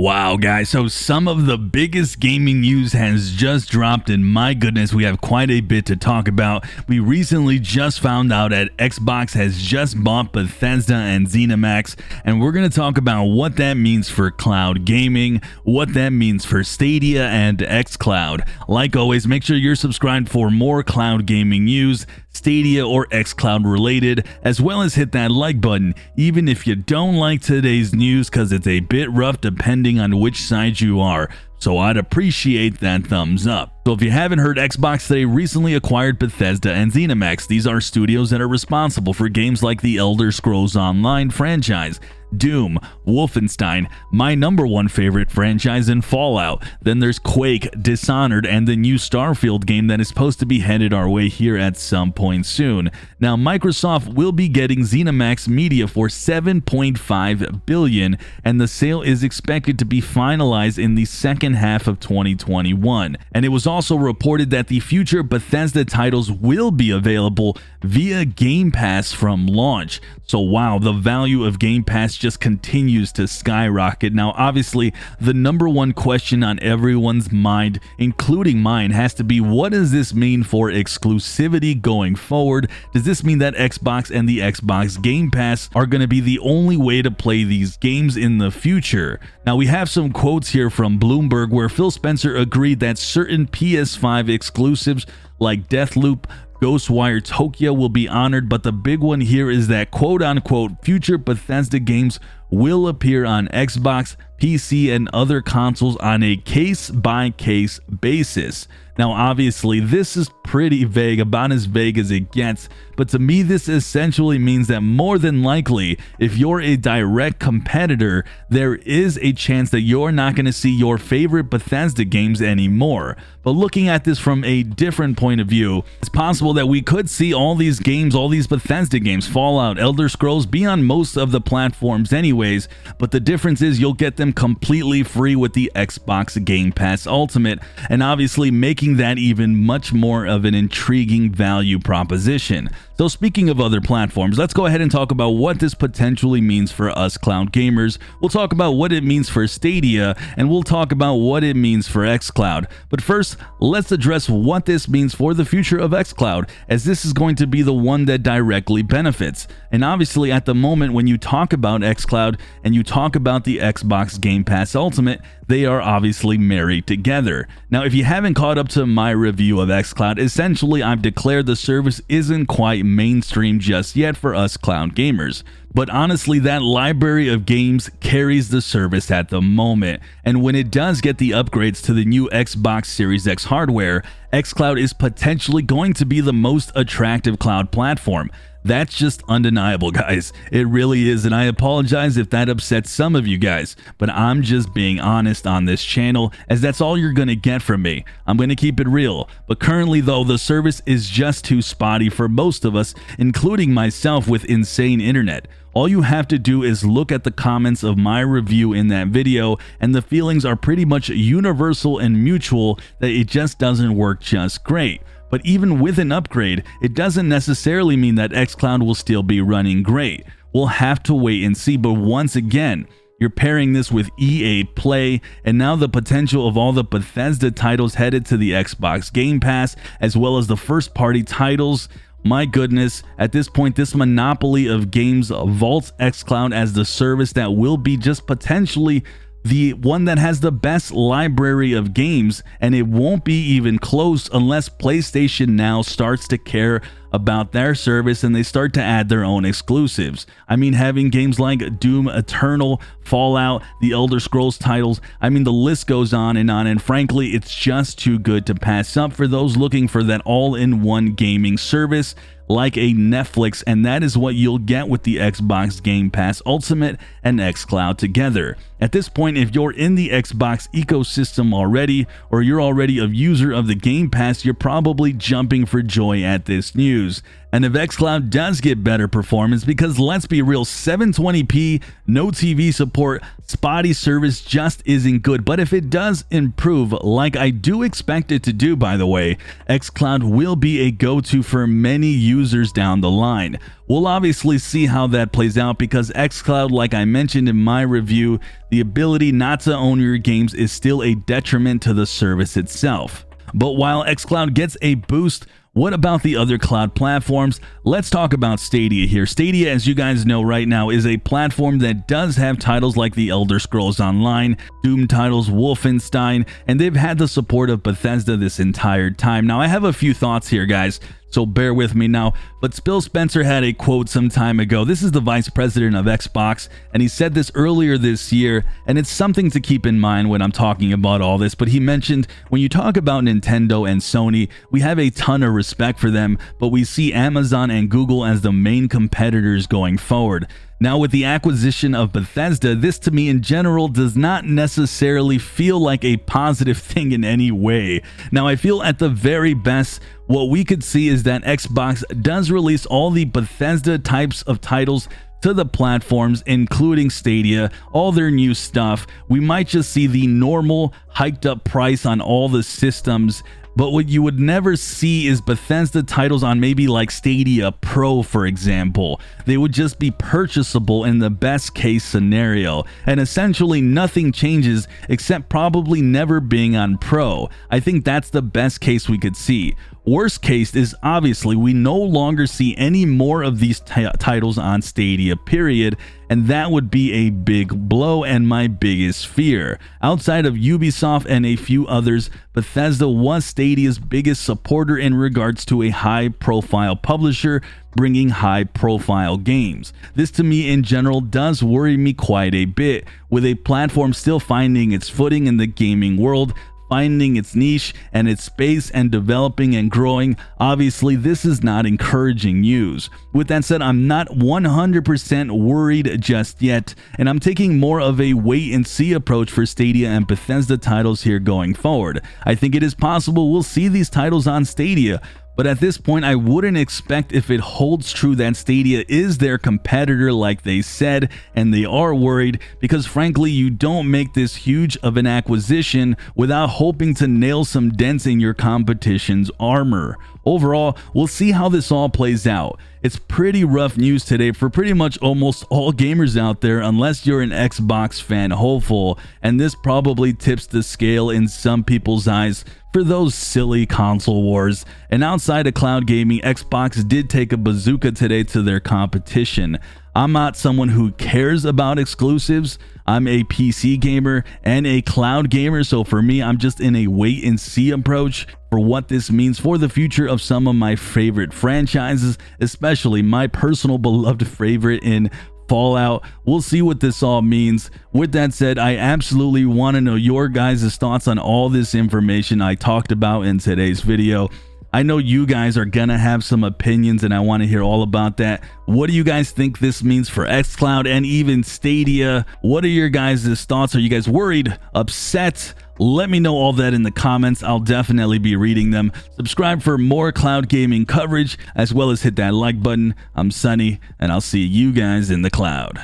Wow, guys, so some of the biggest gaming news has just dropped, and my goodness, we have quite a bit to talk about. We recently just found out that Xbox has just bought Bethesda and ZeniMax, and we're going to talk about what that means for cloud gaming, what that means for Stadia and xCloud. Like always, make sure you're subscribed for more cloud gaming news, Stadia or xCloud related, as well as hit that like button, even if you don't like today's news, because it's a bit rough depending on which side you are. So I'd appreciate that thumbs up. So if you haven't heard, Xbox today recently acquired Bethesda and ZeniMax. These are studios that are responsible for games like the Elder Scrolls Online franchise, Doom, Wolfenstein, my #1 favorite franchise, in Fallout. Then there's Quake, Dishonored, and the new Starfield game that is supposed to be headed our way here at some point soon. Now, Microsoft will be getting ZeniMax Media for $7.5 billion, and the sale is expected to be finalized in the second half of 2021. And it was also reported that the future Bethesda titles will be available via Game Pass from launch. So wow, the value of Game Pass just continues to skyrocket. Now, obviously, the #1 question on everyone's mind, including mine, has to be, what does this mean for exclusivity going forward? Does this mean that Xbox and the Xbox Game Pass are going to be the only way to play these games in the future? Now, we have some quotes here from Bloomberg where Phil Spencer agreed that certain PS5 exclusives like Deathloop, Ghostwire Tokyo will be honored, but the big one here is that quote-unquote future Bethesda games will appear on Xbox, PC, and other consoles on a case-by-case basis. Now, obviously, this is pretty vague, about as vague as it gets, but to me, this essentially means that more than likely, if you're a direct competitor, there is a chance that you're not going to see your favorite Bethesda games anymore. But looking at this from a different point of view, it's possible that we could see all these games, all these Bethesda games, Fallout, Elder Scrolls, be on most of the platforms anyways, but the difference is you'll get them completely free with the Xbox Game Pass Ultimate, and obviously making that even much more of an intriguing value proposition. So speaking of other platforms, let's go ahead and talk about what this potentially means for us cloud gamers. We'll talk about what it means for Stadia, and we'll talk about what it means for xCloud. But first, let's address what this means for the future of xCloud, as this is going to be the one that directly benefits. And obviously, at the moment, when you talk about xCloud and you talk about the Xbox Game Pass Ultimate, they are obviously married together. Now, if you haven't caught up to my review of xCloud, essentially I've declared the service isn't quite mainstream just yet for us cloud gamers. But honestly, that library of games carries the service at the moment. And when it does get the upgrades to the new Xbox Series X hardware, xCloud is potentially going to be the most attractive cloud platform. That's just undeniable, guys. It really is, and I apologize if that upsets some of you guys, but I'm just being honest on this channel, as that's all you're gonna get from me. I'm gonna keep it real, but currently though, the service is just too spotty for most of us, including myself with insane internet. All you have to do is look at the comments of my review in that video, and the feelings are pretty much universal and mutual that it just doesn't work just great. But even with an upgrade, it doesn't necessarily mean that xCloud will still be running great. We'll have to wait and see, but once again, you're pairing this with EA Play, and now the potential of all the Bethesda titles headed to the Xbox Game Pass, as well as the first-party titles. My goodness, at this point, this monopoly of games vaults xCloud as the service that will be just potentially the one that has the best library of games, and it won't be even close unless PlayStation now starts to care about their service and they start to add their own exclusives. I mean, having games like Doom Eternal, Fallout, the Elder Scrolls titles, I mean, the list goes on, and frankly, it's just too good to pass up for those looking for that all-in-one gaming service like a Netflix, and that is what you'll get with the Xbox Game Pass Ultimate and xCloud together. At this point, if you're in the Xbox ecosystem already, or you're already a user of the Game Pass, you're probably jumping for joy at this news. news. And if xCloud does get better performance, because let's be real, 720p, no TV support, spotty service just isn't good. But if it does improve, like I do expect it to do, by the way, xCloud will be a go-to for many users down the line. We'll obviously see how that plays out, because xCloud, like I mentioned in my review, the ability not to own your games is still a detriment to the service itself. But while xCloud gets a boost, what about the other cloud platforms? Let's talk about Stadia here. Stadia, as you guys know right now, is a platform that does have titles like The Elder Scrolls Online, Doom titles, Wolfenstein, and they've had the support of Bethesda this entire time. Now, I have a few thoughts here, guys, so bear with me now. But Phil Spencer had a quote some time ago. This is the vice president of Xbox, and he said this earlier this year, and it's something to keep in mind when I'm talking about all this. But he mentioned, when you talk about Nintendo and Sony, we have a ton of respect for them, but we see Amazon and Google as the main competitors going forward. Now, with the acquisition of Bethesda, this to me in general does not necessarily feel like a positive thing in any way. Now, I feel at the very best, what we could see is that Xbox does release all the Bethesda types of titles to the platforms, including Stadia, all their new stuff. We might just see the normal hiked up price on all the systems, but what you would never see is Bethesda titles on maybe like Stadia Pro, for example. They would just be purchasable in the best case scenario, and essentially nothing changes except probably never being on Pro. I think that's the best case we could see. Worst case is obviously we no longer see any more of these titles on Stadia, period, and that would be a big blow and my biggest fear. Outside of Ubisoft and a few others, Bethesda was Stadia's biggest supporter in regards to a high-profile publisher bringing high-profile games. This to me in general does worry me quite a bit, with a platform still finding its footing in the gaming world, finding its niche and its space and developing and growing. Obviously, this is not encouraging news. With that said, I'm not 100% worried just yet, and I'm taking more of a wait and see approach for Stadia and Bethesda titles here going forward. I think it is possible we'll see these titles on Stadia, but at this point, I wouldn't expect, if it holds true that Stadia is their competitor like they said, and they are worried, because frankly, you don't make this huge of an acquisition without hoping to nail some dents in your competition's armor. Overall, we'll see how this all plays out. It's pretty rough news today for pretty much almost all gamers out there, unless you're an Xbox fan hopeful, and this probably tips the scale in some people's eyes for those silly console wars. And outside of cloud gaming, Xbox did take a bazooka today to their competition. I'm not someone who cares about exclusives. I'm a PC gamer and a cloud gamer, so for me, I'm just in a wait and see approach for what this means for the future of some of my favorite franchises, especially my personal beloved favorite in Fallout. We'll see what this all means. With that said, I absolutely want to know your guys' thoughts on all this information I talked about in today's video. I know you guys are gonna have some opinions, and I want to hear all about that. What do you guys think this means for xCloud and even Stadia? What are your guys' thoughts? Are you guys worried, upset? Let me know all that in the comments. I'll definitely be reading them. Subscribe for more cloud gaming coverage, as well as hit that like button. I'm Sunny, and I'll see you guys in the cloud.